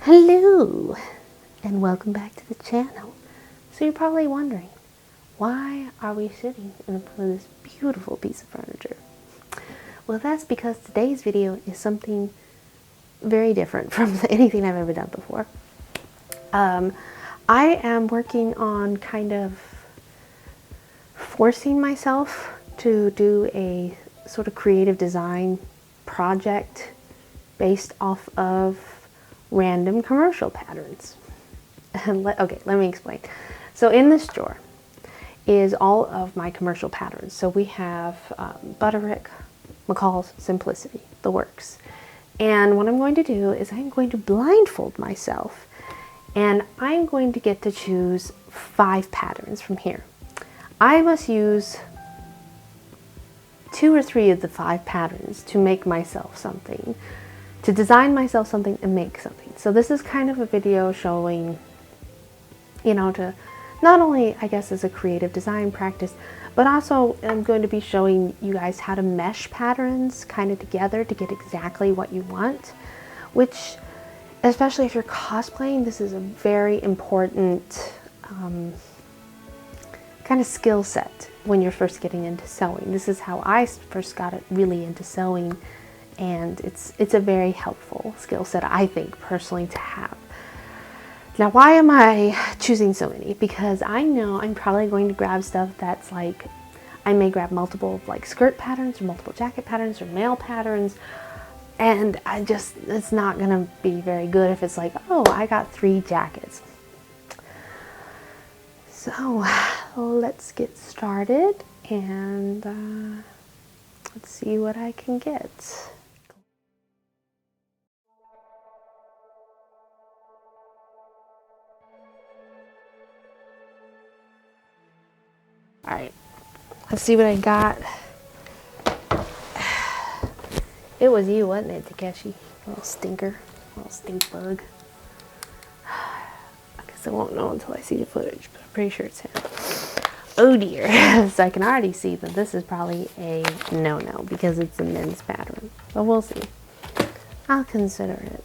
Hello and welcome back to the channel. So you're probably wondering, why are we sitting in front of this beautiful piece of furniture? Well, that's because today's video is something very different from anything I've ever done before. I am working on kind of forcing myself to do a sort of creative design project based off of random commercial patterns. Okay, let me explain. So in this drawer is all of my commercial patterns. So we have Butterick, McCall's Simplicity, the works. And what I'm going to do is I'm going to blindfold myself and I'm going to get to choose 5 patterns from here. I must use 2 or 3 of the 5 patterns to make myself something, to design myself something and make something. So this is kind of a video showing, you know, to not only, I guess, as a creative design practice, but also I'm going to be showing you guys how to mesh patterns kind of together to get exactly what you want, which, especially if you're cosplaying, this is a very important kind of skill set when you're first getting into sewing. This is how I first got it really into sewing, and it's a very helpful skill set, I think, personally, to have. Now, why am I choosing so many? Because I know I'm probably going to grab stuff that's like, I may grab multiple like skirt patterns or multiple jacket patterns or male patterns, and it's not gonna be very good if it's like, oh, I got 3 jackets. So let's get started and let's see what I can get. All right, let's see what I got. It was you, wasn't it, Takeshi? Little stinker, little stink bug. I guess I won't know until I see the footage, but I'm pretty sure it's him. Oh dear. So I can already see that this is probably a no-no because it's a men's pattern, but we'll see. I'll consider it.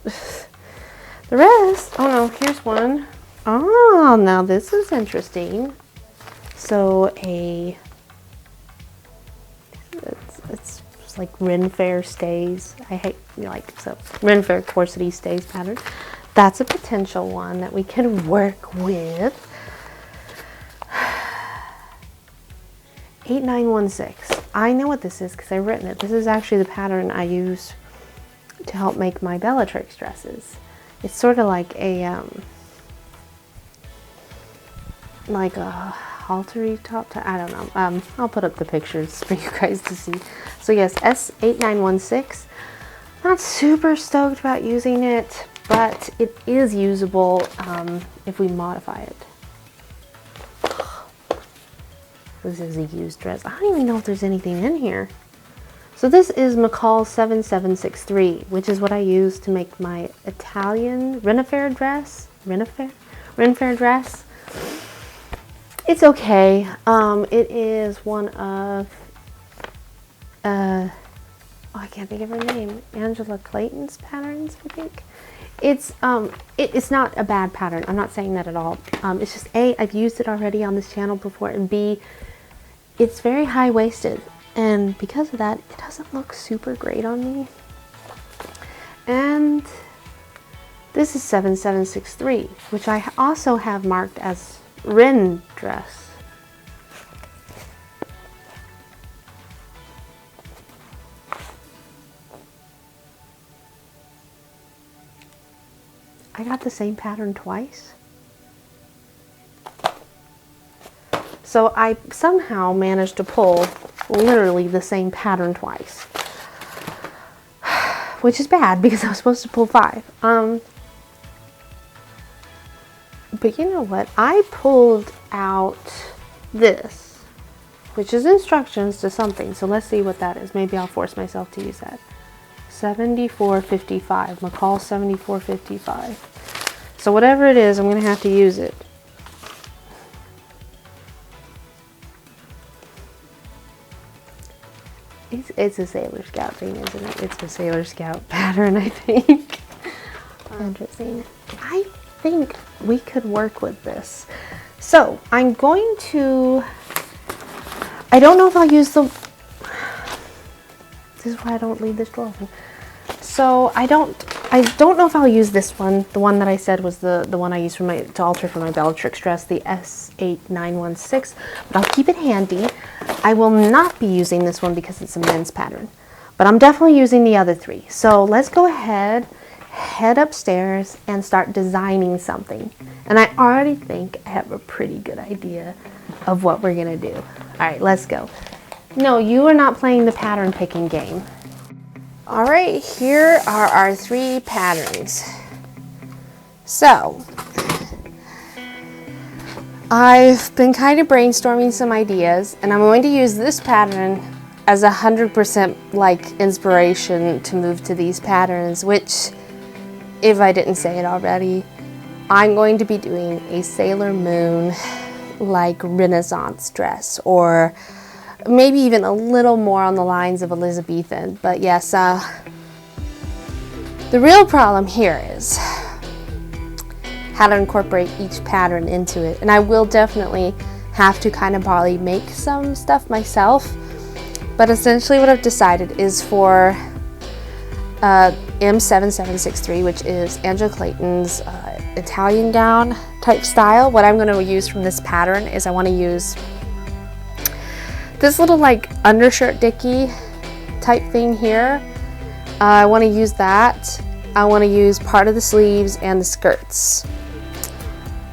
The rest, oh no, here's one. Oh, now this is interesting. So it's like Ren Fair stays. I hate, so Ren Fair corsety stays pattern. That's a potential one that we can work with. 8916. I know what this is because I've written it. This is actually the pattern I use to help make my Bellatrix dresses. It's sort of like a haltery top. I don't know. I'll put up the pictures for you guys to see. So yes, S8916. Not super stoked about using it, but it is usable if we modify it. This is a used dress. I don't even know if there's anything in here. So this is McCall 7763, which is what I use to make my Italian Ren Fair dress. Ren Fair dress. It's okay. It is one of I can't think of her name. Angela Clayton's patterns, I think. It's not a bad pattern. I'm not saying that at all. It's just A, I've used it already on this channel before, and B, it's very high-waisted, and because of that, it doesn't look super great on me. And this is 7763, which I also have marked as Ren dress. I got the same pattern twice. So I somehow managed to pull literally the same pattern twice, which is bad because I was supposed to pull 5. But you know what? I pulled out this, which is instructions to something. So let's see what that is. Maybe I'll force myself to use that. 7455, McCall 7455. So whatever it is, I'm going to have to use it. It's a Sailor Scout thing, isn't it? It's a Sailor Scout pattern, I think. Interesting. I think we could work with this. So I'm going to, I don't know if I'll use the, this is why I don't leave this drawer open. So I don't know if I'll use this one, the one that I said was the one I used for to alter for my Bellatrix dress, the S8916, but I'll keep it handy. I will not be using this one because it's a men's pattern, but I'm definitely using the other three. So let's go ahead, head upstairs and start designing something. And I already think I have a pretty good idea of what we're gonna do. All right, let's go. No, you are not playing the pattern picking game. All right, here are our three patterns. So, I've been kind of brainstorming some ideas, and I'm going to use this pattern as 100% like inspiration to move to these patterns, which, if I didn't say it already, I'm going to be doing a Sailor Moon like Renaissance dress, or maybe even a little more on the lines of Elizabethan. But yes, the real problem here is how to incorporate each pattern into it. And I will definitely have to kind of probably make some stuff myself. But essentially what I've decided is for M7763, which is Angela Clayton's Italian gown type style, what I'm going to use from this pattern is I want to use this little like undershirt dicky type thing here. I want to use that. I want to use part of the sleeves and the skirts.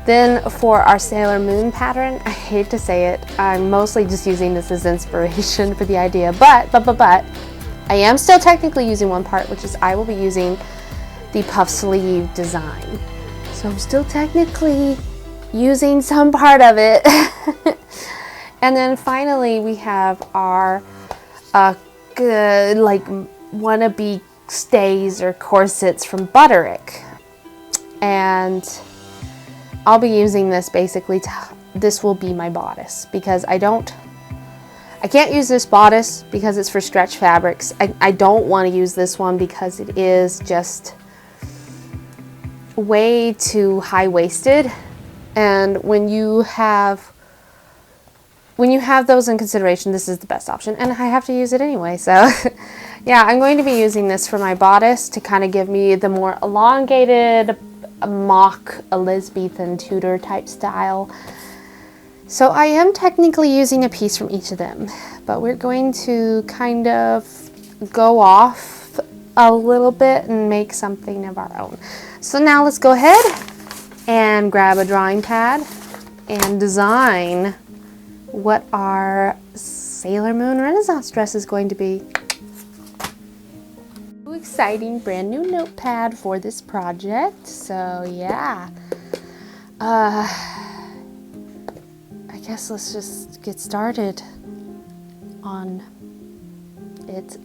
Then for our Sailor Moon pattern, I hate to say it, I'm mostly just using this as inspiration for the idea, but I am still technically using one part, which is I will be using the puff sleeve design. So I'm still technically using some part of it. And then finally we have our good like wannabe stays or corsets from Butterick, and I'll be using this basically this will be my bodice, because I can't use this bodice because it's for stretch fabrics. I don't want to use this one because it is just way too high-waisted, and when you have those in consideration, this is the best option, and I have to use it anyway. So yeah, I'm going to be using this for my bodice to kind of give me the more elongated mock Elizabethan Tudor type style. So I am technically using a piece from each of them, but we're going to kind of go off a little bit and make something of our own. So now let's go ahead and grab a drawing pad and design what our Sailor Moon Renaissance dress is going to be. Exciting brand new notepad for this project. So yeah, I guess let's just get started on it.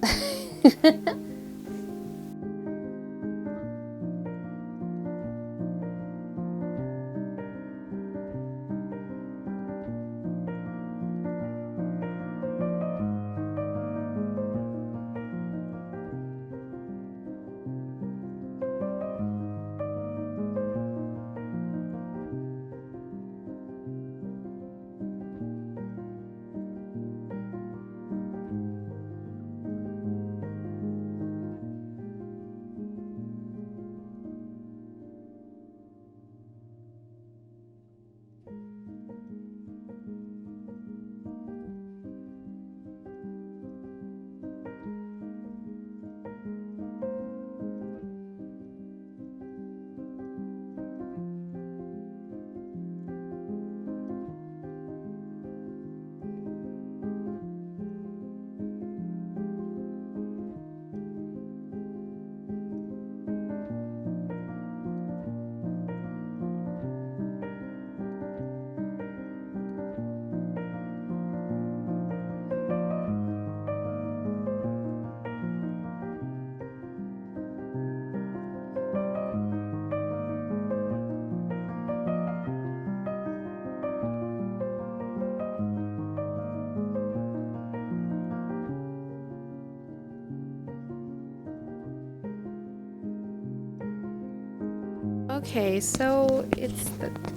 Okay, so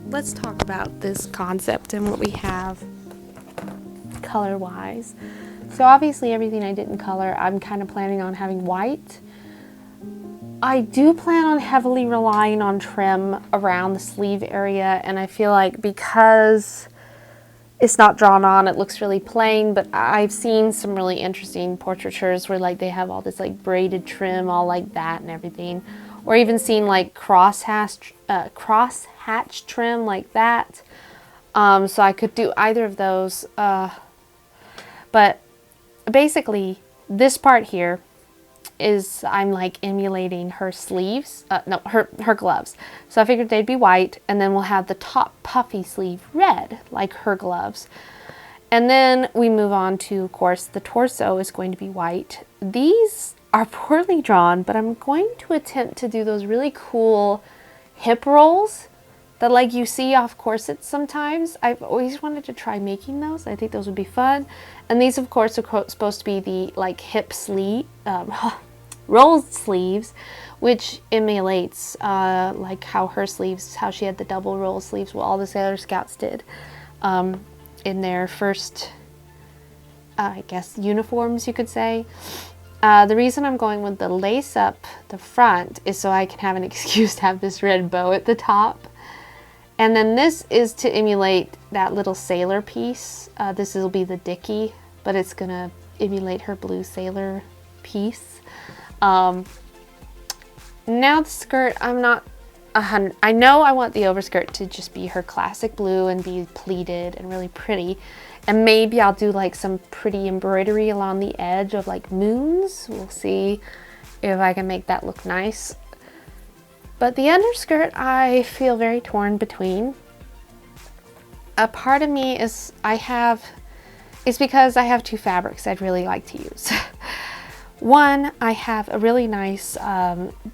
let's talk about this concept and what we have color-wise. So obviously everything I didn't color, I'm kind of planning on having white. I do plan on heavily relying on trim around the sleeve area, and I feel like because it's not drawn on, it looks really plain, but I've seen some really interesting portraitures where like they have all this like braided trim all like that and everything, or even seen like crosshatch trim like that. So I could do either of those, but basically this part here is I'm like emulating her sleeves, no, her gloves. So I figured they'd be white, and then we'll have the top puffy sleeve red like her gloves. And then we move on to, of course, the torso is going to be white. These are poorly drawn, but I'm going to attempt to do those really cool hip rolls that like you see off corsets sometimes. I've always wanted to try making those. I think those would be fun. And these, of course, are supposed to be the like hip sleeve, rolled sleeves, which emulates like how her sleeves, how she had the double roll sleeves, what all the Sailor Scouts did in their first, I guess, uniforms, you could say. The reason I'm going with the lace up the front is so I can have an excuse to have this red bow at the top. And then this is to emulate that little sailor piece. This will be the dicky, but it's gonna emulate her blue sailor piece. Now the skirt, I'm not 100. I know I want the overskirt to just be her classic blue and be pleated and really pretty. And maybe I'll do like some pretty embroidery along the edge of like moons. We'll see if I can make that look nice. But the underskirt, I feel very torn between. A part of me is it's because I have two fabrics I'd really like to use. One, I have a really nice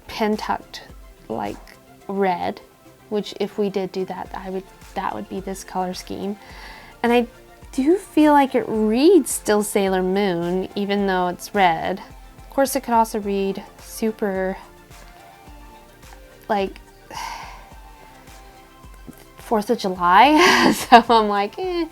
pin tucked like red, which if we did do that, that would be this color scheme. And I do feel like it reads still Sailor Moon, even though it's red. Of course, it could also read super like 4th of July. So I'm like, eh.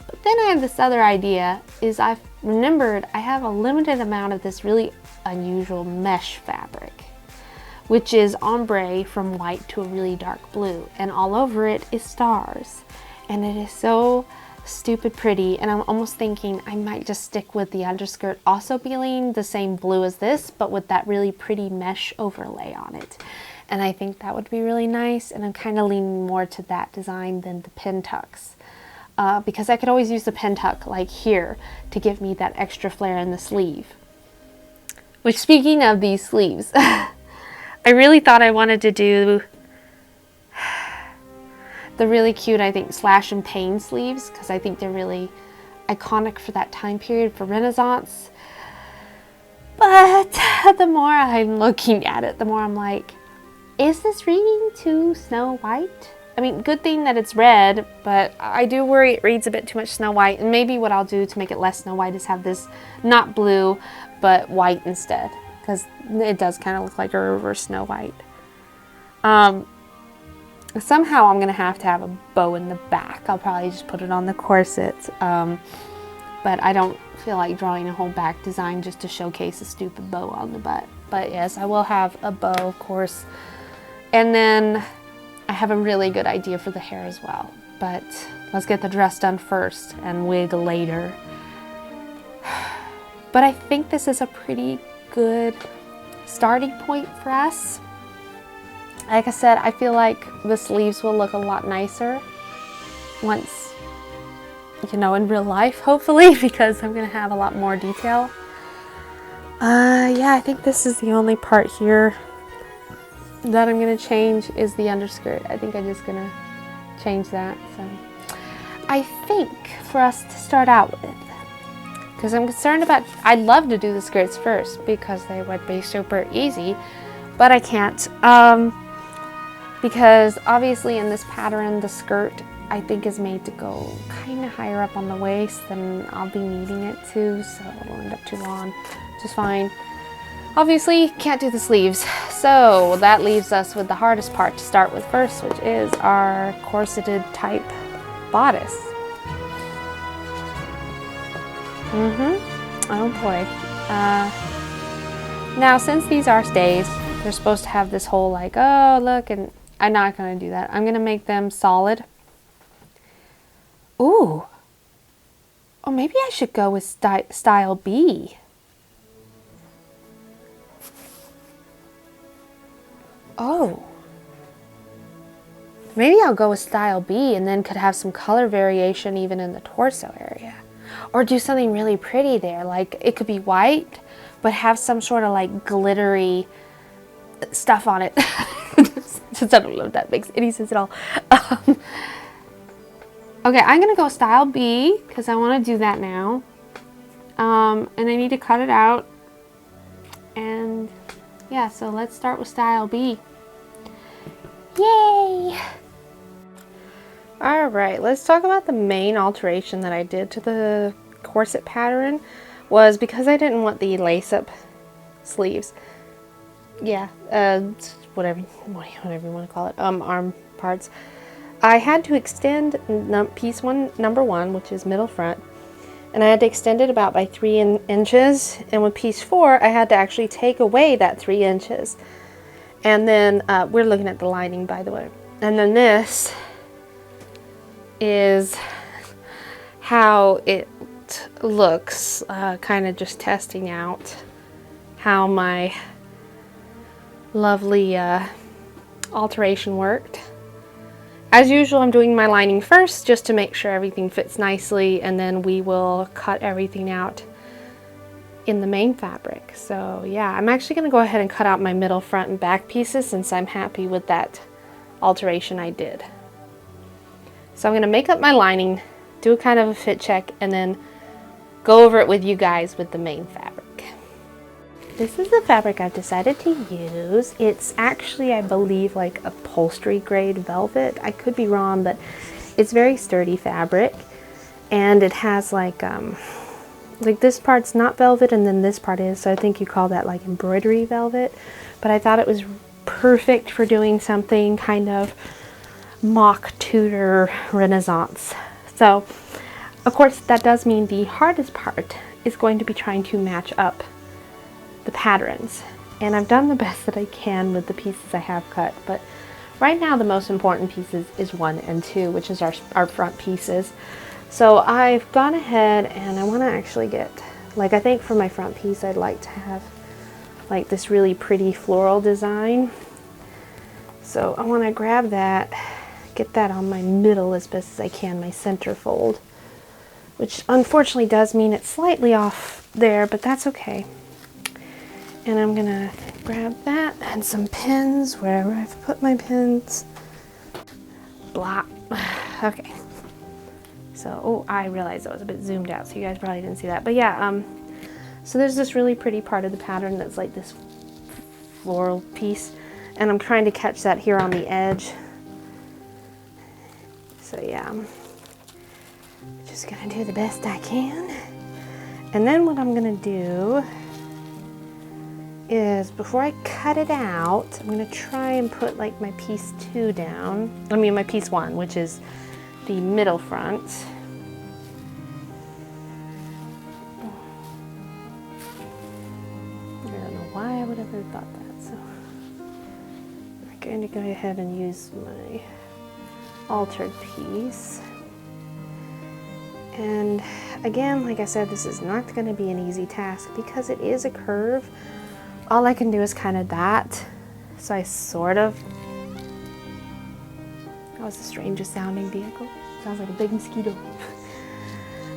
But then I have this other idea, is I've remembered I have a limited amount of this really unusual mesh fabric, which is ombre from white to a really dark blue, and all over it is stars, and it is so stupid pretty. And I'm almost thinking I might just stick with the underskirt also being the same blue as this, but with that really pretty mesh overlay on it. And I think that would be really nice, and I'm kind of leaning more to that design than the pin tucks. Because I could always use the pin tuck like here to give me that extra flare in the sleeve. Which, speaking of these sleeves, I really thought I wanted to do the really cute, I think, slash and pane sleeves, because I think they're really iconic for that time period for Renaissance. But the more I'm looking at it, the more I'm like, is this reading too Snow White? I mean, good thing that it's red, but I do worry it reads a bit too much Snow White. And maybe what I'll do to make it less Snow White is have this not blue, but white instead, because it does kind of look like a reverse Snow White. Somehow I'm gonna have a bow in the back. I'll probably just put it on the corset, but I don't feel like drawing a whole back design just to showcase a stupid bow on the butt. But yes, I will have a bow, of course. And then I have a really good idea for the hair as well, but let's get the dress done first and wig later. But I think this is a pretty good starting point for us. Like I said, I feel like the sleeves will look a lot nicer once, you know, in real life, hopefully, because I'm gonna have a lot more detail. Yeah, I think this is the only part here that I'm gonna change is the underskirt. I think I'm just gonna change that. So I think for us to start out with, because I'm concerned about, I'd love to do the skirts first because they would be super easy, but I can't, because obviously in this pattern the skirt I think is made to go kind of higher up on the waist than I'll be needing it to, so it will end up too long, which is fine. Obviously, can't do the sleeves, so that leaves us with the hardest part to start with first, which is our corseted type bodice. Oh boy. Now, since these are stays, they're supposed to have this whole like, oh look, and I'm not going to do that. I'm going to make them solid. Ooh. Oh, maybe I should go with style B. Oh. Maybe I'll go with style B and then could have some color variation even in the torso area. Or do something really pretty there. Like it could be white, but have some sort of like glittery stuff on it. Just, I don't know if that makes any sense at all. Okay, I'm going to go style B because I want to do that now. And I need to cut it out. And yeah, so let's start with style B. Yay! Alright, let's talk about the main alteration that I did to the corset pattern was because I didn't want the lace-up sleeves. Yeah, whatever you want to call it, arm parts. I had to extend piece number one, which is middle front, and I had to extend it about by 3 inches, and with piece 4 I had to actually take away that 3 inches. And then we're looking at the lining, by the way. And then this is how it looks, kind of just testing out how my lovely alteration worked. As usual, I'm doing my lining first just to make sure everything fits nicely, and then we will cut everything out in the main fabric. So yeah, I'm actually going to go ahead and cut out my middle, front, and back pieces since I'm happy with that alteration I did. So I'm going to make up my lining, do a kind of a fit check, and then go over it with you guys with the main fabric. This is the fabric I've decided to use. It's actually, I believe, like upholstery grade velvet. I could be wrong, but it's very sturdy fabric, and it has like this part's not velvet and then this part is, so I think you call that like embroidery velvet. But I thought it was perfect for doing something kind of mock Tudor Renaissance. So of course that does mean the hardest part is going to be trying to match up the patterns, and I've done the best that I can with the pieces I have cut, but right now the most important pieces is 1 and 2, which is our front pieces. So I've gone ahead and I want to actually get, like, I think for my front piece I'd like to have like this really pretty floral design. So I want to grab that, get that on my middle as best as I can, my center fold, which unfortunately does mean it's slightly off there, but that's okay. And I'm gonna grab that and some pins wherever I've put my pins. Blah. Okay. So, oh, I realized that was a bit zoomed out, so you guys probably didn't see that. But yeah, so there's this really pretty part of the pattern that's like this floral piece, and I'm trying to catch that here on the edge. So yeah, I'm just gonna do the best I can. And then what I'm gonna do is, before I cut it out, I'm going to try and put like my piece 2 down. I mean my piece 1, which is the middle front. I don't know why I would have ever thought that. So I'm going to go ahead and use my altered piece. And again, like I said, this is not going to be an easy task because it is a curve. All I can do is kind of that. So I sort of, that was the strangest sounding vehicle. Sounds like a big mosquito.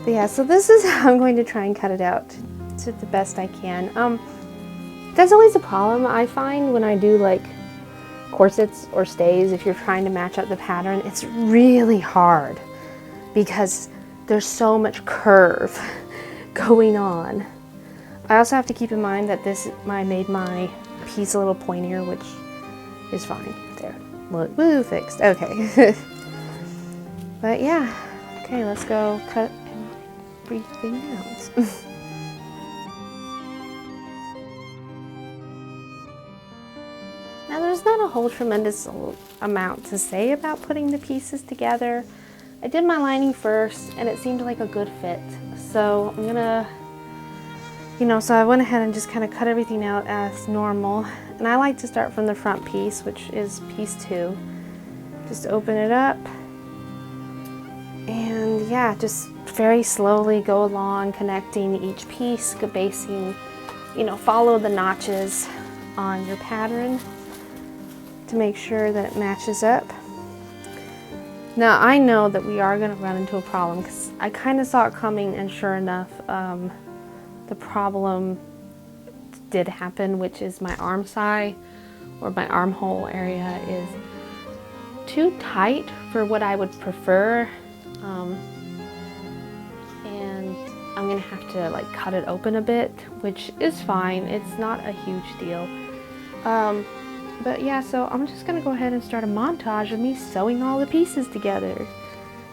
But yeah, so this is how I'm going to try and cut it out to the best I can. That's always a problem I find when I do like corsets or stays. If you're trying to match up the pattern, it's really hard because there's so much curve going on. I also have to keep in mind that I made my piece a little pointier, which is fine. There, look, woo, fixed. Okay. But yeah, okay, let's go cut everything out. whole tremendous amount to say about putting the pieces together. I did my lining first and it seemed like a good fit. So I'm gonna, so I went ahead and just kind of cut everything out as normal. And I like to start from the front piece, which is piece 2. Just open it up. And yeah, just very slowly go along, connecting each piece, basing, follow the notches on your pattern to make sure that it matches up. Now I know that we are going to run into a problem because I kind of saw it coming, and sure enough, the problem did happen, which is my arm side or my armhole area is too tight for what I would prefer. And I'm gonna have to like cut it open a bit, which is fine. It's not a huge deal. But yeah, so I'm just gonna go ahead and start a montage of me sewing all the pieces together.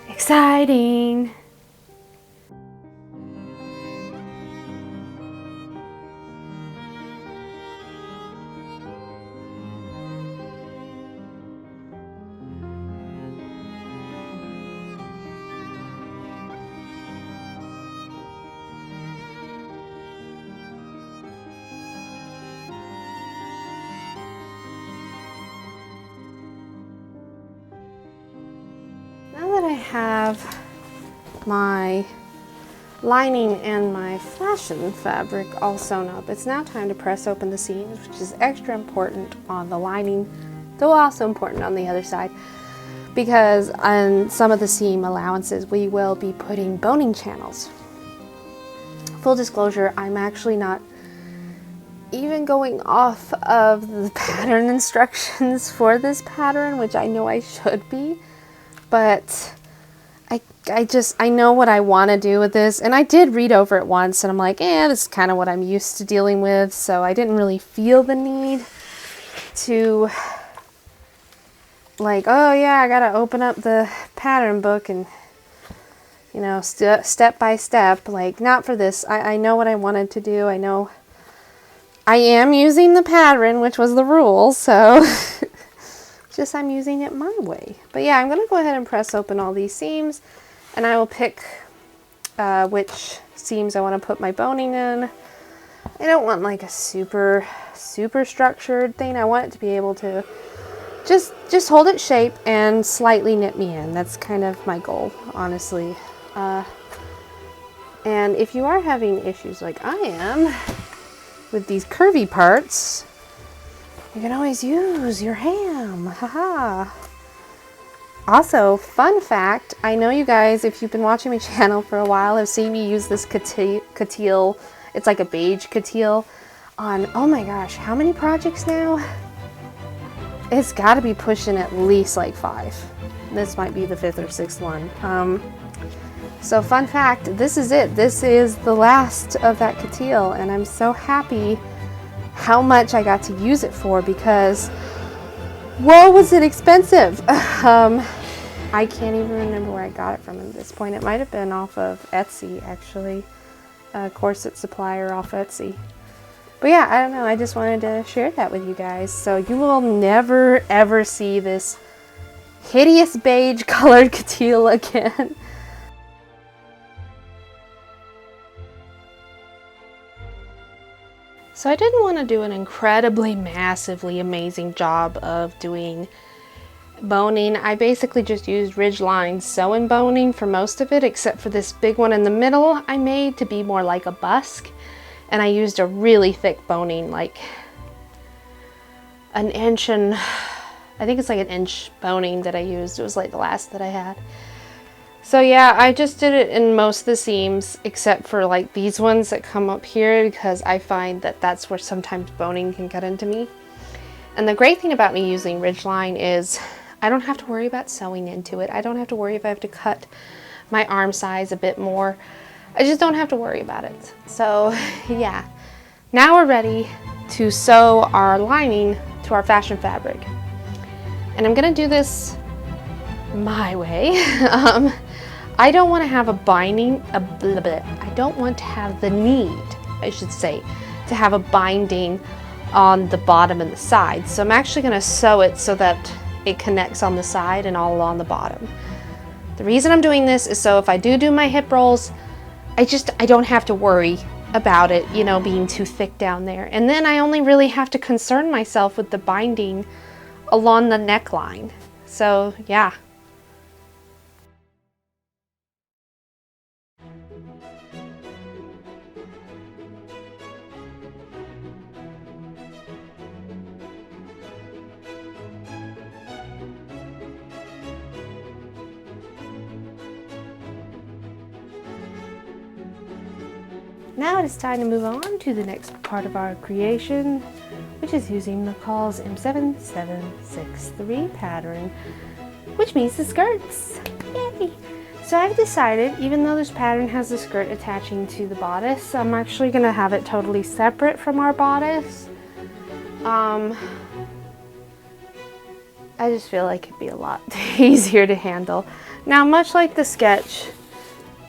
Exciting! Now that I have my lining and my fashion fabric all sewn up, it's now time to press open the seams, which is extra important on the lining, though also important on the other side, because on some of the seam allowances we will be putting boning channels. Full disclosure, I'm actually not even going off of the pattern instructions for this pattern, which I know I should be. But I know what I want to do with this, and I did read over it once, and I'm like, this is kind of what I'm used to dealing with, so I didn't really feel the need to, like, oh yeah, I gotta open up the pattern book and, step by step, like, not for this. I know what I wanted to do. I know I am using the pattern, which was the rule, so... just I'm using it my way. But yeah, I'm going to go ahead and press open all these seams, and I will pick which seams I want to put my boning in. I don't want like a super structured thing. I want it to be able to just hold its shape and slightly knit me in. That's kind of my goal, honestly. And if you are having issues like I am with these curvy parts, you can always use your ham. Haha. Also, fun fact, I know you guys, if you've been watching my channel for a while, have seen me use this coutil. It's like a beige coutil on, oh my gosh, how many projects now? It's got to be pushing at least like 5. This might be the 5th or 6th one. So fun fact, this is it. This is the last of that coutil, and I'm so happy how much I got to use it for, because whoa, was it expensive. I can't even remember where I got it from at this point. It might have been off of Etsy, actually, a corset supplier off Etsy. But yeah, I don't know, I just wanted to share that with you guys. So you will never ever see this hideous beige colored coutil again. So I didn't want to do an incredibly, massively amazing job of doing boning. I basically just used ridgeline sew-in boning for most of it, except for this big one in the middle I made to be more like a busk. And I used a really thick boning, like an inch, and I think it's like an inch boning that I used. It was like the last that I had. So yeah, I just did it in most of the seams, except for like these ones that come up here, because I find that that's where sometimes boning can get into me. And the great thing about me using ridgeline is I don't have to worry about sewing into it. I don't have to worry if I have to cut my arm size a bit more. I just don't have to worry about it. So yeah, now we're ready to sew our lining to our fashion fabric. And I'm gonna do this my way. I don't want to have a binding, I don't want to have the need, I should say, to have a binding on the bottom and the side. So I'm actually going to sew it so that it connects on the side and all along the bottom. The reason I'm doing this is so if I do my hip rolls, I don't have to worry about it, you know, being too thick down there. And then I only really have to concern myself with the binding along the neckline. So yeah. Now it is time to move on to the next part of our creation, which is using McCall's M7763 pattern, which means the skirts. Yay! So I've decided, even though this pattern has the skirt attaching to the bodice, I'm actually going to have it totally separate from our bodice. I just feel like it'd be a lot easier to handle. Now, much like the sketch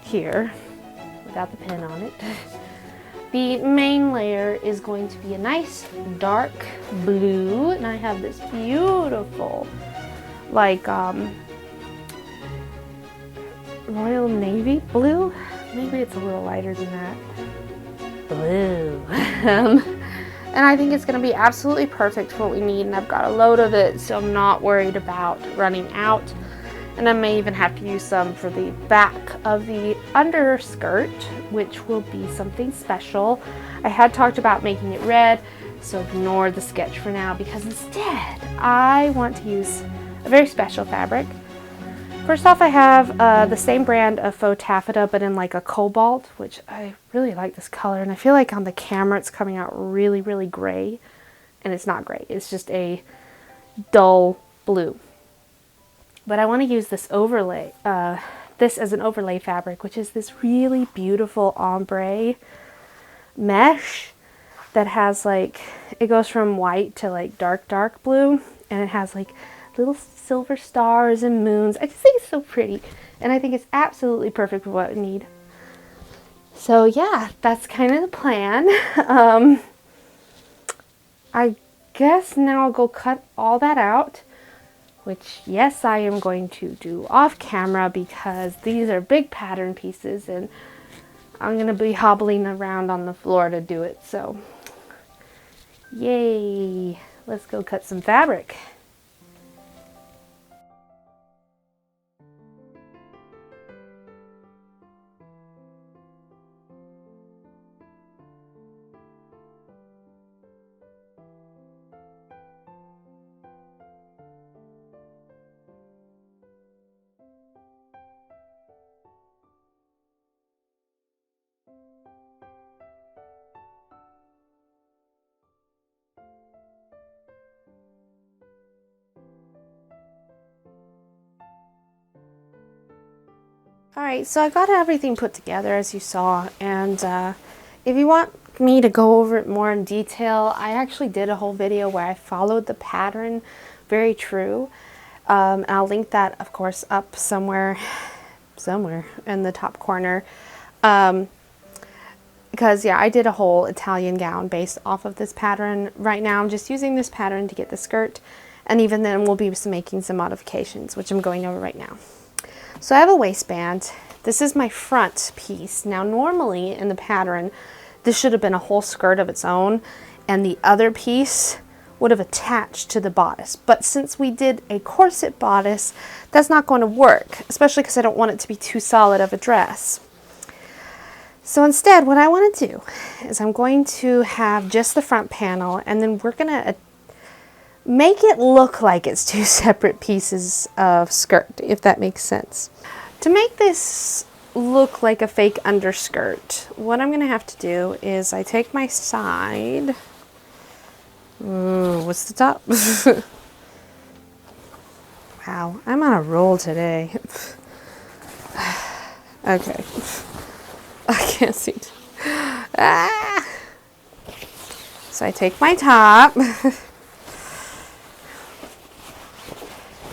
here, without the pin on it, the main layer is going to be a nice dark blue, and I have this beautiful, like, Royal Navy blue. Maybe it's a little lighter than that. Blue. And I think it's going to be absolutely perfect for what we need, and I've got a load of it, so I'm not worried about running out. And I may even have to use some for the back of the underskirt, which will be something special. I had talked about making it red, so ignore the sketch for now, because instead I want to use a very special fabric. First off, I have the same brand of faux taffeta, but in like a cobalt, which I really like this color, and I feel like on the camera it's coming out really, really gray, and it's not gray, it's just a dull blue. But I want to use this overlay, this as an overlay fabric, which is this really beautiful ombre mesh that has like, it goes from white to like dark, dark blue, and it has like little silver stars and moons. I just think it's so pretty, and I think it's absolutely perfect for what we need. So yeah, that's kind of the plan. I guess now I'll go cut all that out, which, yes, I am going to do off camera because these are big pattern pieces and I'm going to be hobbling around on the floor to do it. So, yay! Let's go cut some fabric. Alright, so I got everything put together as you saw, and if you want me to go over it more in detail, I actually did a whole video where I followed the pattern very true. And I'll link that, of course, up somewhere in the top corner. Because yeah, I did a whole Italian gown based off of this pattern. Right now I'm just using this pattern to get the skirt, and even then we'll be making some modifications, which I'm going over right now. So I have a waistband. This is my front piece. Now normally in the pattern, this should have been a whole skirt of its own, and the other piece would have attached to the bodice. But since we did a corset bodice, that's not going to work, especially because I don't want it to be too solid of a dress. So instead, what I want to do is I'm going to have just the front panel, and then we're going to make it look like it's two separate pieces of skirt, if that makes sense. To make this look like a fake underskirt, what I'm going to have to do is I take my side. Ooh, what's the top? Wow, I'm on a roll today. Okay. I can't see. Ah! So I take my top.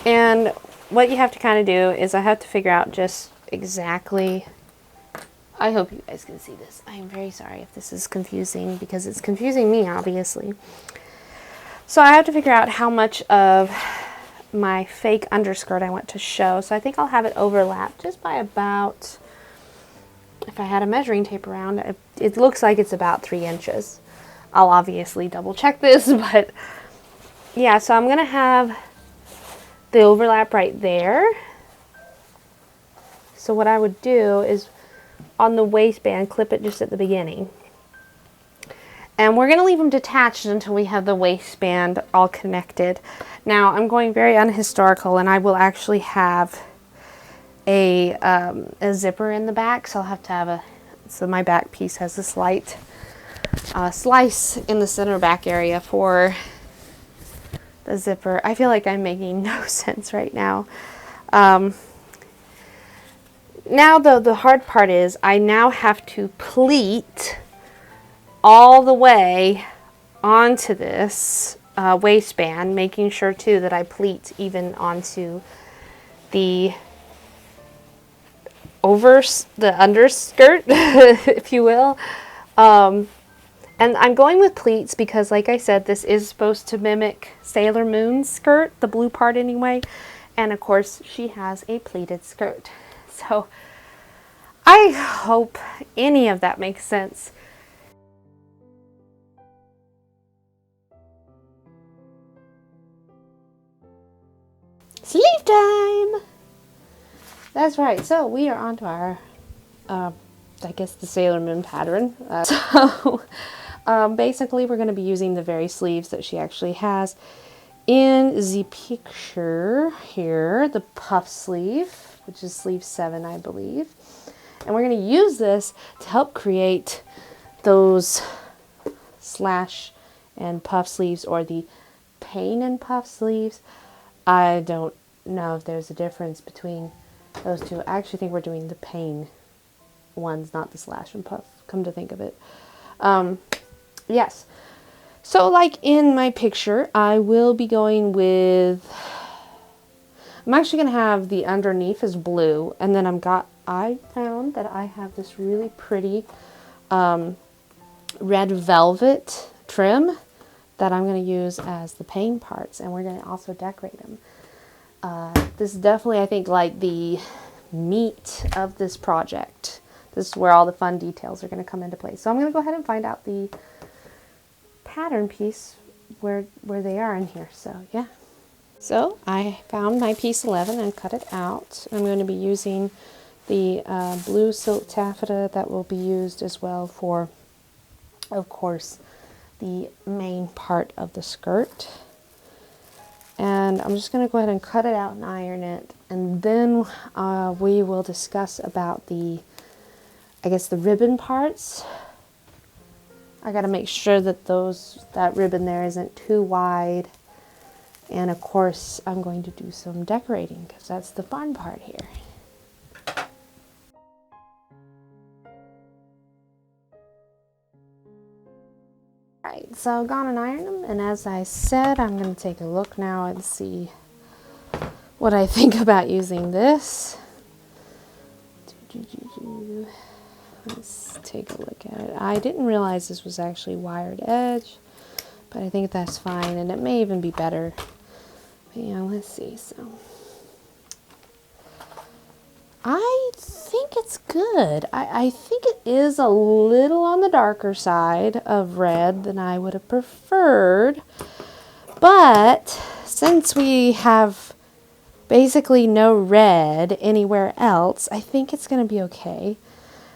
And what you have to kind of do is I have to figure out just exactly I hope you guys can see this. I am very sorry if this is confusing because it's confusing me, obviously. So I have to figure out how much of my fake underskirt I want to show. So I think I'll have it overlap just by about, if I had a measuring tape around, it looks like it's about 3 inches. I'll obviously double check this, but yeah, so I'm gonna have the overlap right there. So what I would do is on the waistband, clip it just at the beginning. And we're gonna leave them detached until we have the waistband all connected. Now I'm going very unhistorical, and I will actually have a zipper in the back, so I'll have to have so my back piece has a slight slice in the center back area for the zipper. I feel like I'm making no sense right now. Now the hard part is I now have to pleat all the way onto this waistband, making sure too that I pleat even onto the underskirt, if you will. And I'm going with pleats because, like I said, this is supposed to mimic Sailor Moon's skirt, the blue part anyway. And of course, she has a pleated skirt. So I hope any of that makes sense. Sleeve time! That's right. So we are on to our, I guess, the Sailor Moon pattern. Basically, we're going to be using the very sleeves that she actually has in the picture here, the puff sleeve, which is sleeve 7, I believe. And we're going to use this to help create those slash and puff sleeves, or the pane and puff sleeves. I don't know if there's a difference between those two. I actually think we're doing the pane ones, not the slash and puff, come to think of it. Yes. So like in my picture, I will be going with, I'm actually going to have the underneath as blue, and then I found that I have this really pretty red velvet trim that I'm going to use as the pane parts, and we're going to also decorate them. This is definitely, I think, like the meat of this project. This is where all the fun details are going to come into play. So I'm going to go ahead and find out the pattern piece where they are in here. So yeah. So I found my piece 11 and cut it out. I'm going to be using the blue silk taffeta that will be used as well for, of course, the main part of the skirt. And I'm just going to go ahead and cut it out and iron it, and then we will discuss about the, I guess, the ribbon parts. I got to make sure that that ribbon there isn't too wide, and of course I'm going to do some decorating because that's the fun part here. Alright, so I've gone and ironed them, and as I said, I'm going to take a look now and see what I think about using this. Let's take a look at it. I didn't realize this was actually wired edge, but I think that's fine, and it may even be better. But yeah, let's see. So I think it's good. I think it is a little on the darker side of red than I would have preferred, but since we have basically no red anywhere else, I think it's going to be okay.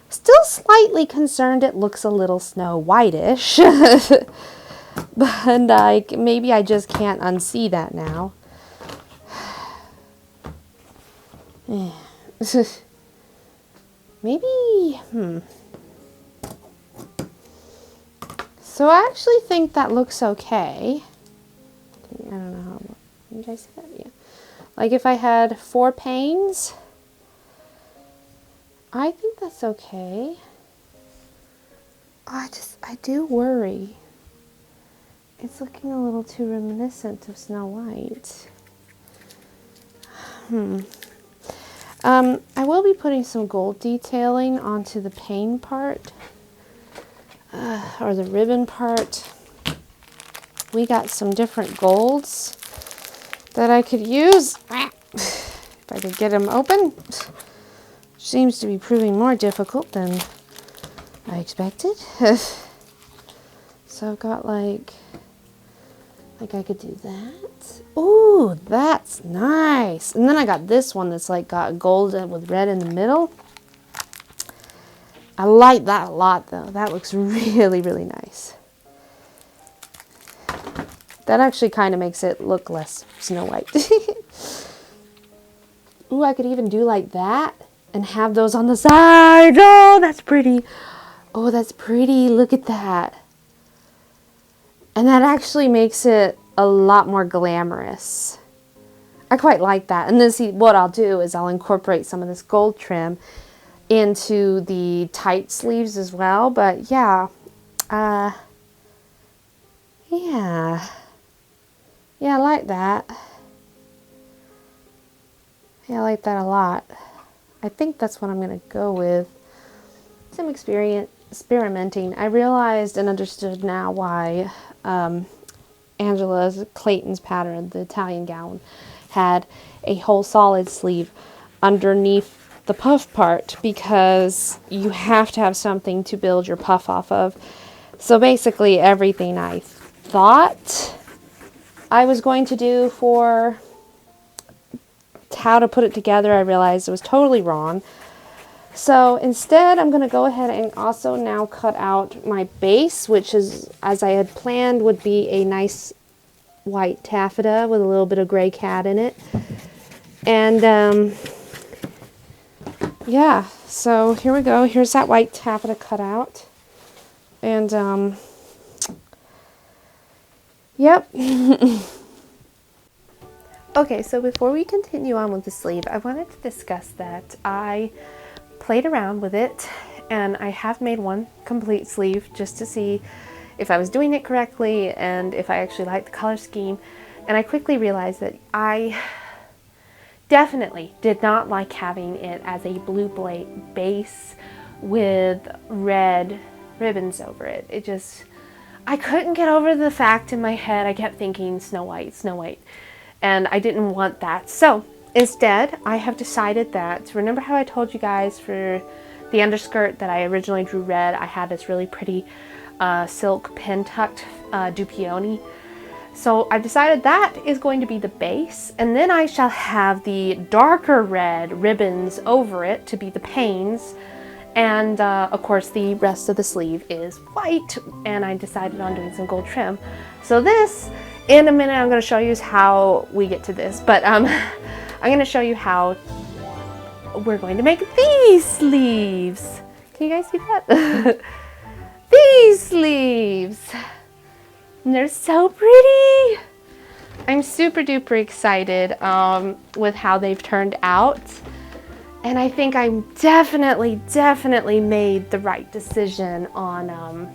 Still slightly concerned it looks a little Snow White-ish, but maybe I just can't unsee that now. Maybe, So I actually think that looks okay. I don't know how, can you guys see that? Yeah. Like if I had 4 panes, I think that's okay. I do worry. It's looking a little too reminiscent of Snow White. I will be putting some gold detailing onto the pane part, or the ribbon part. We got some different golds that I could use if I could get them open. Seems to be proving more difficult than I expected. So I've got like I could do that. Ooh, that's nice. And then I got this one that's like got gold with red in the middle. I like that a lot though. That looks really, really nice. That actually kind of makes it look less Snow White. Ooh, I could even do like that and have those on the side. Oh, that's pretty. Oh, that's pretty. Look at that. And that actually makes it a lot more glamorous. I quite like that. And then see, what I'll do is I'll incorporate some of this gold trim into the tight sleeves as well. But yeah, yeah, I like that. Yeah, I like that a lot. I think that's what I'm going to go with. Some experimenting. I realized and understood now why Angela's Clayton's pattern, the Italian gown, had a whole solid sleeve underneath the puff part, because you have to have something to build your puff off of. So basically everything I thought I was going to do for how to put it together, I realized it was totally wrong. So instead, I'm going to go ahead and also now cut out my base, which is, as I had planned, would be a nice white taffeta with a little bit of gray cat in it. And yeah, so here we go. Here's that white taffeta cut out. And yep. Okay, so before we continue on with the sleeve, I wanted to discuss that I played around with it, and I have made one complete sleeve just to see if I was doing it correctly and if I actually liked the color scheme. And I quickly realized that I definitely did not like having it as a blue base with red ribbons over it. It just, I couldn't get over the fact in my head. I kept thinking Snow White, Snow White, and I didn't want that. So instead, I have decided that, remember how I told you guys for the underskirt that I originally drew red, I had this really pretty silk pin tucked dupioni. So I've decided that is going to be the base, and then I shall have the darker red ribbons over it to be the panes, and of course the rest of the sleeve is white, and I decided on doing some gold trim. So this, in a minute, I'm going to show you how we get to this, but I'm going to show you how we're going to make these sleeves. Can you guys see that? These sleeves. And they're so pretty. I'm super duper excited with how they've turned out. And I think I definitely made the right decision on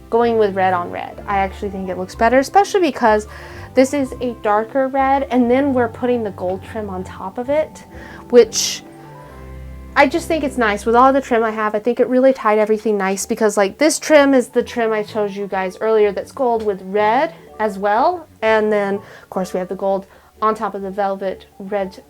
going with red on red. I actually think it looks better, especially because this is a darker red, and then we're putting the gold trim on top of it, which I just think it's nice. With all the trim I have, I think it really tied everything nice, because like this trim is the trim I showed you guys earlier that's gold with red as well. And then of course we have the gold on top of the velvet red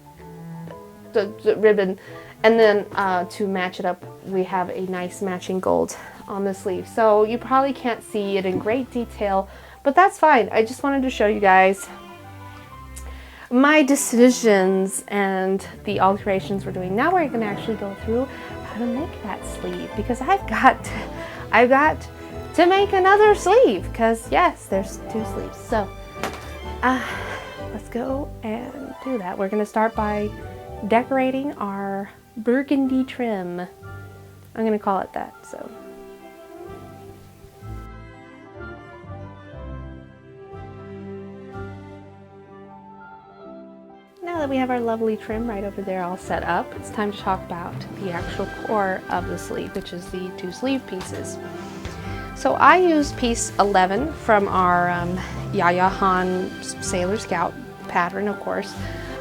the ribbon. And then to match it up, we have a nice matching gold on the sleeve. So you probably can't see it in great detail, but that's fine. I just wanted to show you guys my decisions and the alterations we're doing. Now we're going to actually go through how to make that sleeve, because I've got to make another sleeve, because yes, there's two sleeves. So let's go and do that. We're going to start by decorating our burgundy trim. I'm going to call it that. So now that we have our lovely trim right over there all set up, it's time to talk about the actual core of the sleeve, which is the two sleeve pieces. So I used piece 11 from our Yaya Han Sailor Scout pattern, of course.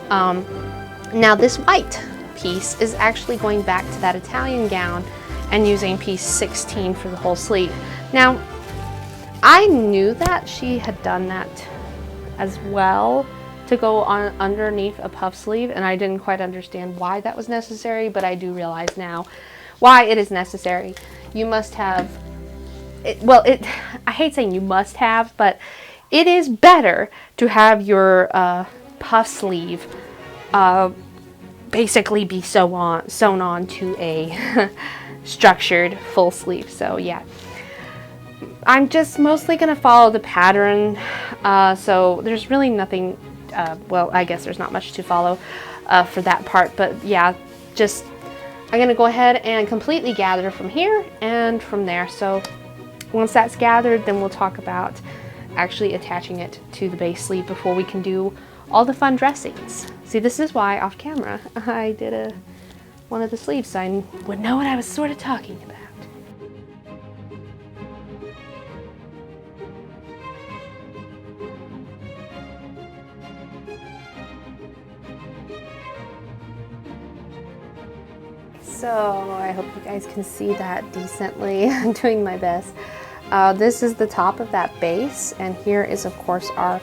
Now this white piece is actually going back to that Italian gown and using piece 16 for the whole sleeve. Now, I knew that she had done that as well to go on underneath a puff sleeve, and I didn't quite understand why that was necessary, but I do realize now why it is necessary. You must have, I hate saying you must have, but it is better to have your puff sleeve basically be sewn on to a structured full sleeve. So yeah, I'm just mostly going to follow the pattern, so there's really nothing, well, I guess there's not much to follow for that part, but yeah, just I'm going to go ahead and completely gather from here and from there. So once that's gathered, then we'll talk about actually attaching it to the base sleeve before we can do all the fun dressings. See, this is why off camera I did one of the sleeves so I would know what I was sort of talking about. So I hope you guys can see that decently. I'm doing my best. This is the top of that base, and here is of course our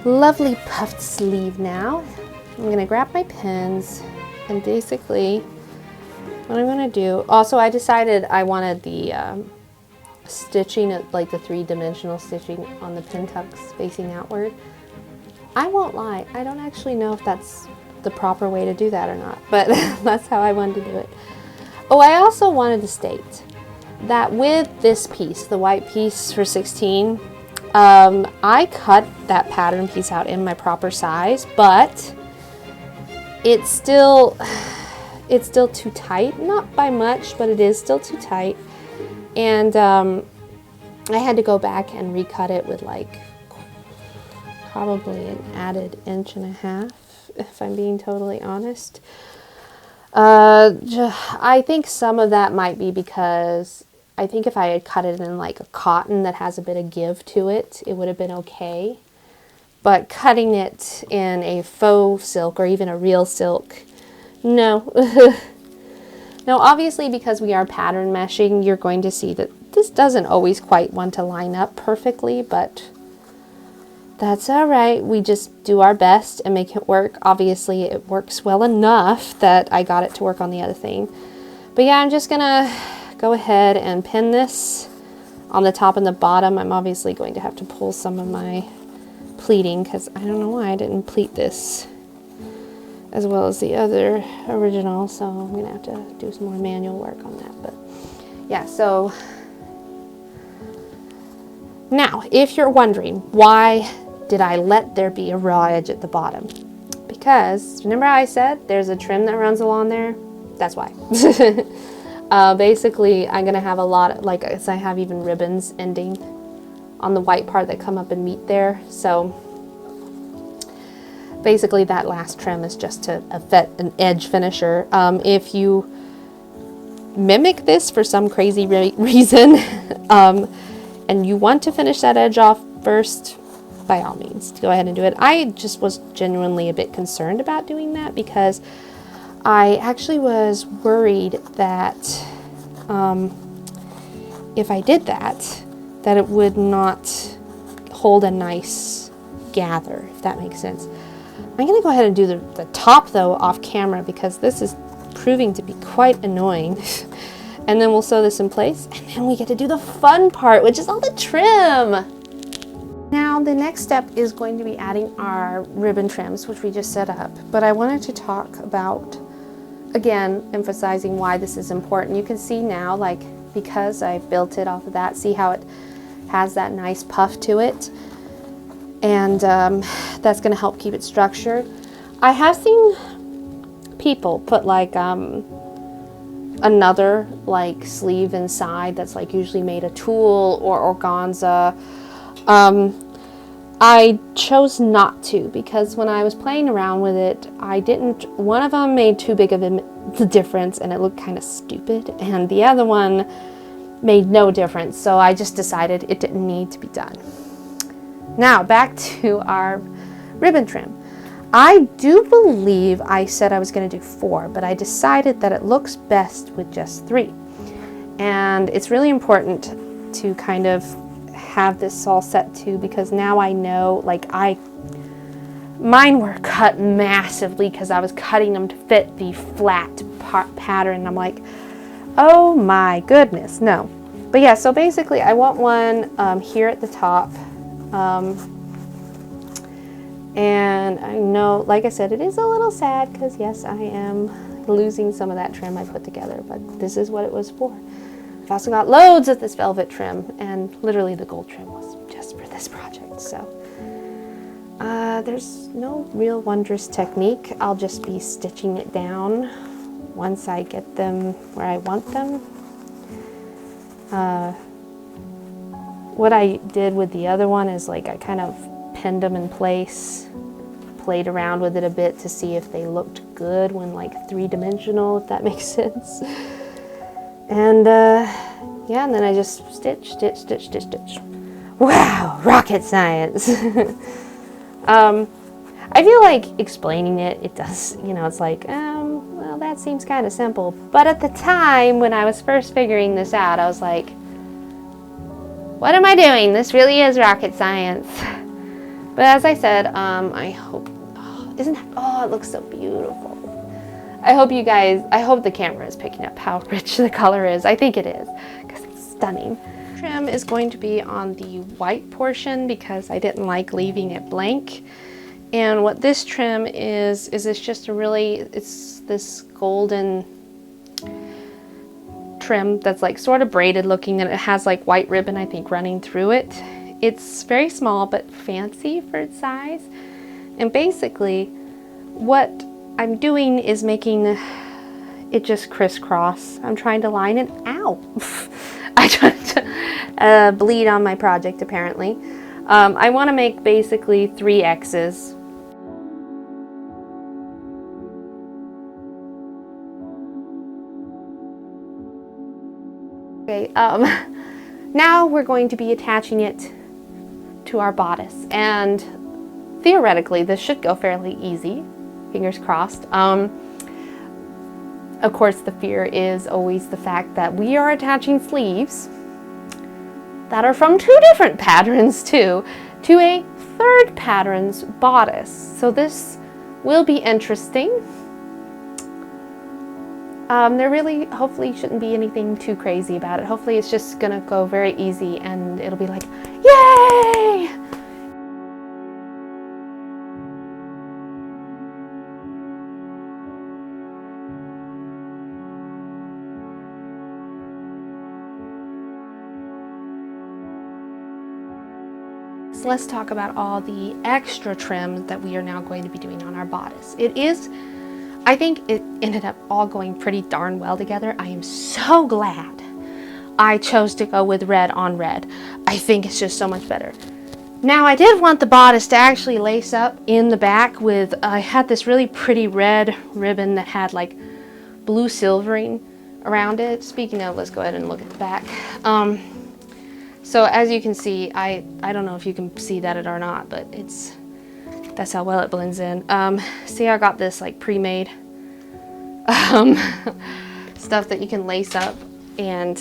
lovely puffed sleeve now. I'm going to grab my pins, and basically what I'm going to do, also I decided I wanted the stitching, like the three-dimensional stitching on the pin tucks facing outward. I won't lie, I don't actually know if that's the proper way to do that or not, but that's how I wanted to do it. Oh, I also wanted to state that with this piece, the white piece for 16, I cut that pattern piece out in my proper size, but it's still too tight. Not by much, but it is still too tight. And I had to go back and recut it with like probably an added 1.5 inches, if I'm being totally honest. I think some of that might be because I think if I had cut it in like a cotton that has a bit of give to it, it would have been okay. But cutting it in a faux silk or even a real silk, no. Now obviously because we are pattern meshing, you're going to see that this doesn't always quite want to line up perfectly, but that's all right. We just do our best and make it work. Obviously it works well enough that I got it to work on the other thing. But yeah, I'm just gonna go ahead and pin this on the top and the bottom. I'm obviously going to have to pull some of my pleating because I don't know why I didn't pleat this as well as the other original, so I'm gonna have to do some more manual work on that. But yeah, so now if you're wondering why did I let there be a raw edge at the bottom, because remember how I said there's a trim that runs along there? That's why. Basically I'm gonna have a lot of, like I have even ribbons ending on the white part that come up and meet there. So basically that last trim is just to affect an edge finisher. If you mimic this for some crazy reason and you want to finish that edge off first, by all means go ahead and do it. I just was genuinely a bit concerned about doing that because I actually was worried that if I did that it would not hold a nice gather, if that makes sense. I'm going to go ahead and do the top though off camera because this is proving to be quite annoying. And then we'll sew this in place and then we get to do the fun part, which is all the trim. Now the next step is going to be adding our ribbon trims, which we just set up. But I wanted to talk about, again, emphasizing why this is important. You can see now, like, because I built it off of that, see how it has that nice puff to it. And that's going to help keep it structured. I have seen people put like another like sleeve inside that's like usually made of tulle or organza. I chose not to because when I was playing around with it, one of them made too big of the difference and it looked kind of stupid, and the other one made no difference, so I just decided it didn't need to be done. Now back to our ribbon trim. I do believe I said I was going to do 4, but I decided that it looks best with just 3. And it's really important to kind of have this all set too, because now I know, like, mine were cut massively because I was cutting them to fit the flat pattern. I'm like, oh my goodness, no. But yeah, so basically I want one here at the top. And I know, like I said, it is a little sad because yes, I am losing some of that trim I put together, but this is what it was for. I've also got loads of this velvet trim, and literally the gold trim was just for this project. So there's no real wondrous technique. I'll just be stitching it down once I get them where I want them. What I did with the other one is, like, I kind of pinned them in place, played around with it a bit to see if they looked good when, like, 3-dimensional, if that makes sense. And yeah, and then I just stitch, stitch, stitch, stitch, stitch. Wow, rocket science. I feel like explaining it, it does, you know, it's like, well, that seems kind of simple. But at the time when I was first figuring this out, I was like, what am I doing? This really is rocket science. But as I said, I hope, it looks so beautiful. I hope you guys, I hope the camera is picking up how rich the color is. I think it is, because it's stunning. Trim is going to be on the white portion because I didn't like leaving it blank. And what this trim is it's just a really, it's this golden trim that's like sort of braided looking, and it has like white ribbon, I think, running through it. It's very small but fancy for its size. And basically what I'm doing is making it just crisscross. I'm trying to line it out. I tried to bleed on my project apparently. I want to make basically 3 X's. Okay, now we're going to be attaching it to our bodice, and theoretically this should go fairly easy, fingers crossed. Of course, the fear is always the fact that we are attaching sleeves that are from 2 different patterns too, to a 3rd pattern's bodice. So this will be interesting. There really, hopefully, shouldn't be anything too crazy about it. Hopefully it's just gonna go very easy and it'll be like, yay! So let's talk about all the extra trim that we are now going to be doing on our bodice. It is, I think it ended up all going pretty darn well together. I am so glad I chose to go with red on red. I think it's just so much better. Now I did want the bodice to actually lace up in the back with, I had this really pretty red ribbon that had like blue silvering around it. Speaking of, let's go ahead and look at the back. So as you can see, I don't know if you can see that or not, but that's how well it blends in. See, I got this like pre-made stuff that you can lace up, and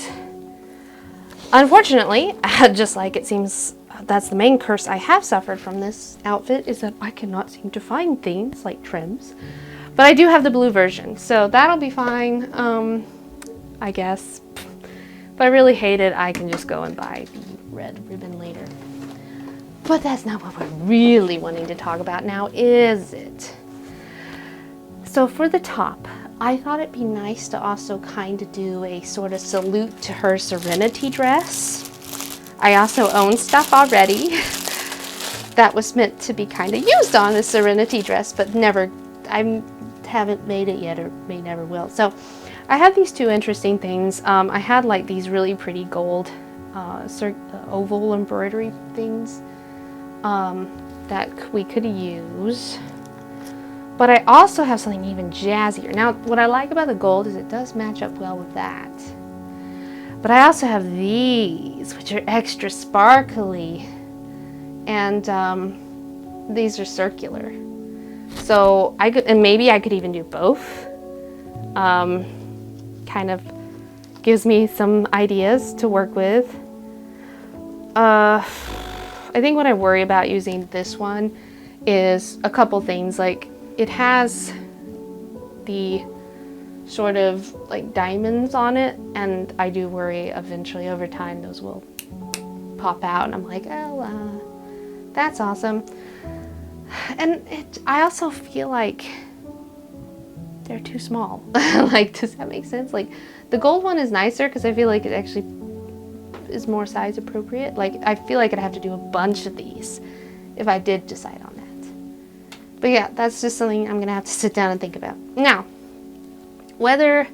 unfortunately, just like it seems, that's the main curse I have suffered from this outfit, is that I cannot seem to find things like trims. But I do have the blue version, so that'll be fine, I guess. If I really hate it, I can just go and buy the red ribbon later. But that's not what we're really wanting to talk about now, is it? So for the top, I thought it'd be nice to also kind of do a sort of salute to her Serenity dress. I also own stuff already that was meant to be kind of used on the Serenity dress, but I haven't made it yet, or may never will. So I have these 2 interesting things. I had like these really pretty gold oval embroidery things that we could use. But I also have something even jazzier. Now, what I like about the gold is it does match up well with that. But I also have these, which are extra sparkly. And these are circular. So I could, and maybe I could even do both. Kind of gives me some ideas to work with. I think what I worry about using this one is a couple things. Like, it has the sort of like diamonds on it, and I do worry eventually over time those will pop out, and I'm like, oh, that's awesome. And I also feel like they're too small. Like, does that make sense? Like, the gold one is nicer because I feel like it actually is more size appropriate. Like, I feel like I'd have to do a bunch of these if I did decide on that. But yeah, that's just something I'm gonna have to sit down and think about. Now, whether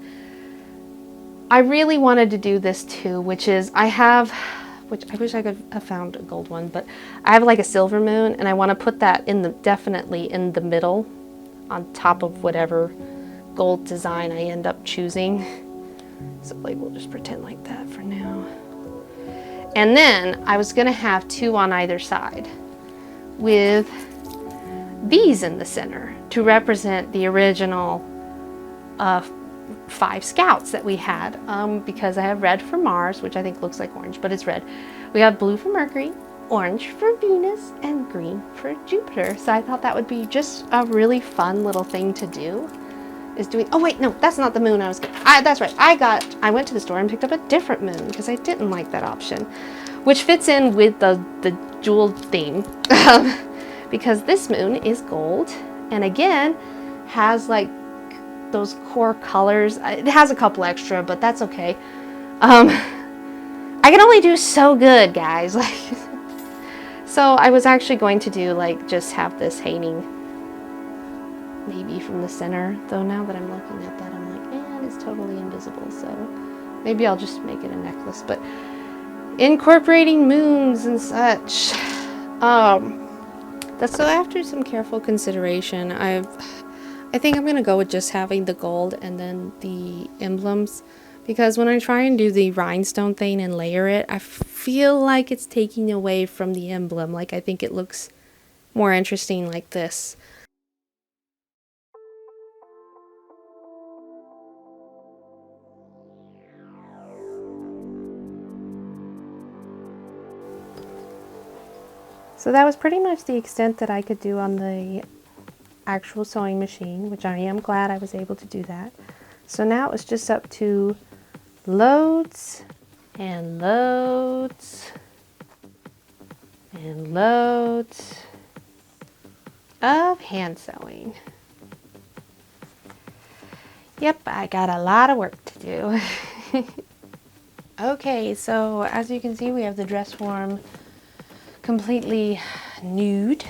I really wanted to do this too, which is which I wish I could have found a gold one, but I have like a silver moon, and I want to put that definitely in the middle on top of whatever gold design I end up choosing. So like, we'll just pretend like that for now. And then I was gonna have two on either side with these in the center to represent the original 5 scouts that we had, because I have red for Mars, which I think looks like orange, but it's red. We have blue for Mercury, orange for Venus, and green for Jupiter. So I thought that would be just a really fun little thing to do, is doing, oh wait, no, that's not the moon I was getting. That's right, I went to the store and picked up a different moon because I didn't like that option, which fits in with the jeweled theme, because this moon is gold, and again, has like those core colors. It has a couple extra, but that's okay. I can only do so good, guys. Like, so I was actually going to do like just have this hanging maybe from the center, though now that I'm looking at that, I'm like, it's totally invisible, so maybe I'll just make it a necklace. But incorporating moons and such, that's, so after some careful consideration, I think I'm gonna go with just having the gold and then the emblems, because when I try and do the rhinestone thing and layer it, I feel like it's taking away from the emblem. Like, I think it looks more interesting like this. So that was pretty much the extent that I could do on the actual sewing machine, which I am glad I was able to do that. So now it's just up to loads and loads and loads of hand sewing. Yep, I got a lot of work to do. Okay, so as you can see, we have the dress form completely nude,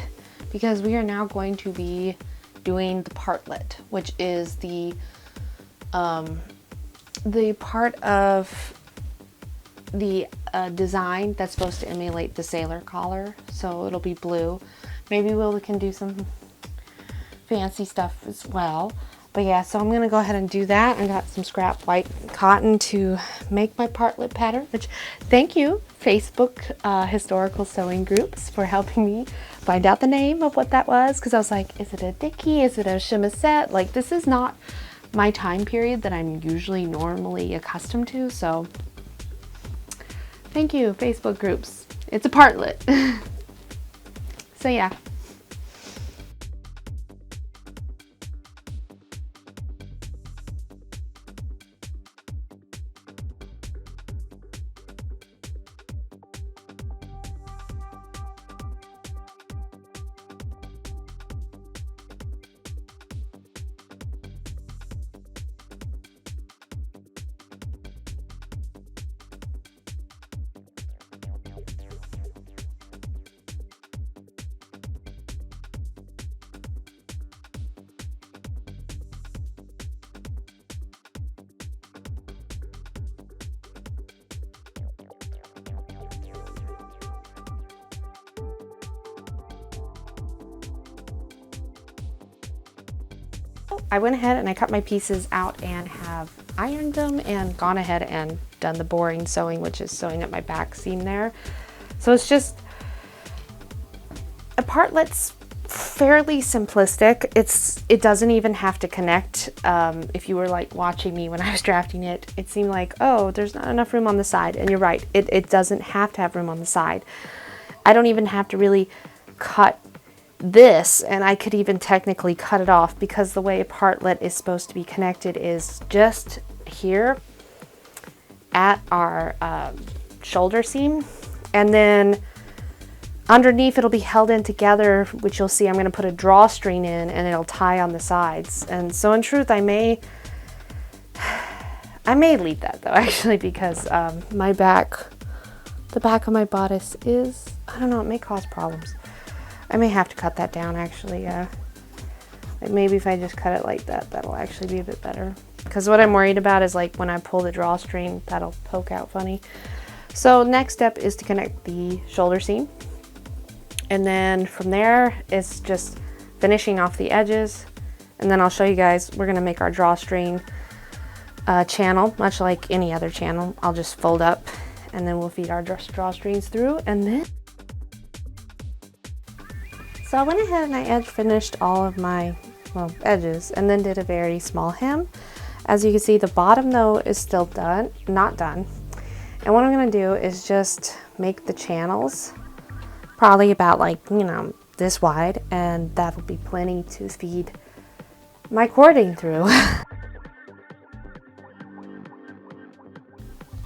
because we are now going to be doing the partlet, which is the part of the design that's supposed to emulate the sailor collar. So it'll be blue. Maybe we can do some fancy stuff as well. But yeah, so I'm gonna go ahead and do that. I got some scrap white cotton to make my partlet pattern, which, thank you, Facebook historical sewing groups, for helping me find out the name of what that was, because I was like, is it a dicky? Is it a chemisette? Like, this is not my time period that I'm usually normally accustomed to, so thank you, Facebook groups. It's a partlet. So yeah. I went ahead and I cut my pieces out and have ironed them and gone ahead and done the boring sewing, which is sewing up my back seam there. So it's just a partlet's fairly simplistic. It doesn't even have to connect. If you were like watching me when I was drafting it, it seemed like, oh, there's not enough room on the side. And you're right, it doesn't have to have room on the side. I don't even have to really cut this, and I could even technically cut it off, because the way a partlet is supposed to be connected is just here at our shoulder seam, and then underneath it'll be held in together, which you'll see I'm going to put a drawstring in, and it'll tie on the sides. And so in truth, I may leave that though, actually, because the back of my bodice is, I don't know, it may cause problems. I may have to cut that down, actually. Like maybe if I just cut it like that, that'll actually be a bit better. Because what I'm worried about is like when I pull the drawstring, that'll poke out funny. So next step is to connect the shoulder seam. And then from there, it's just finishing off the edges. And then I'll show you guys, we're gonna make our drawstring channel, much like any other channel. I'll just fold up, and then we'll feed our drawstrings through, and then. So I went ahead and I edge finished all of my, well, edges, and then did a very small hem. As you can see, the bottom though is still not done. And what I'm gonna do is just make the channels probably about like, you know, this wide, and that'll be plenty to feed my cording through.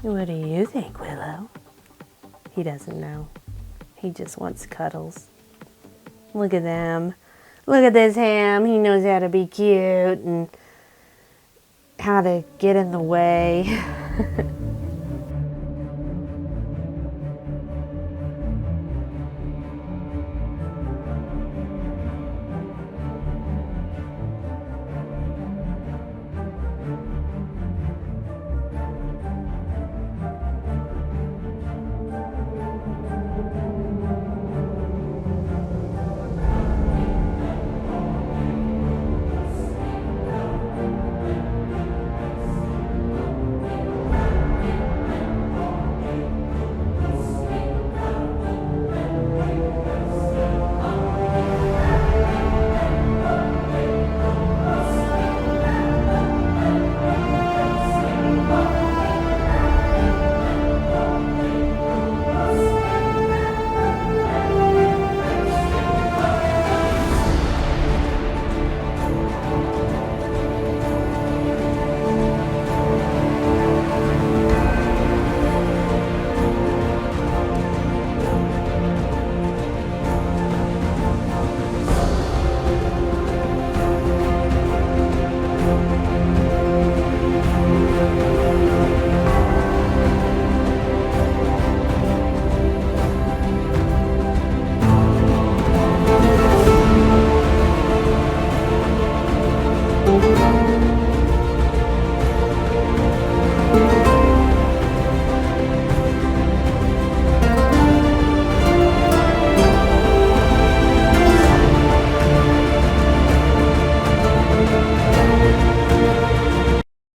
What do you think, Willow? He doesn't know. He just wants cuddles. Look at them. Look at this ham. He knows how to be cute and how to get in the way.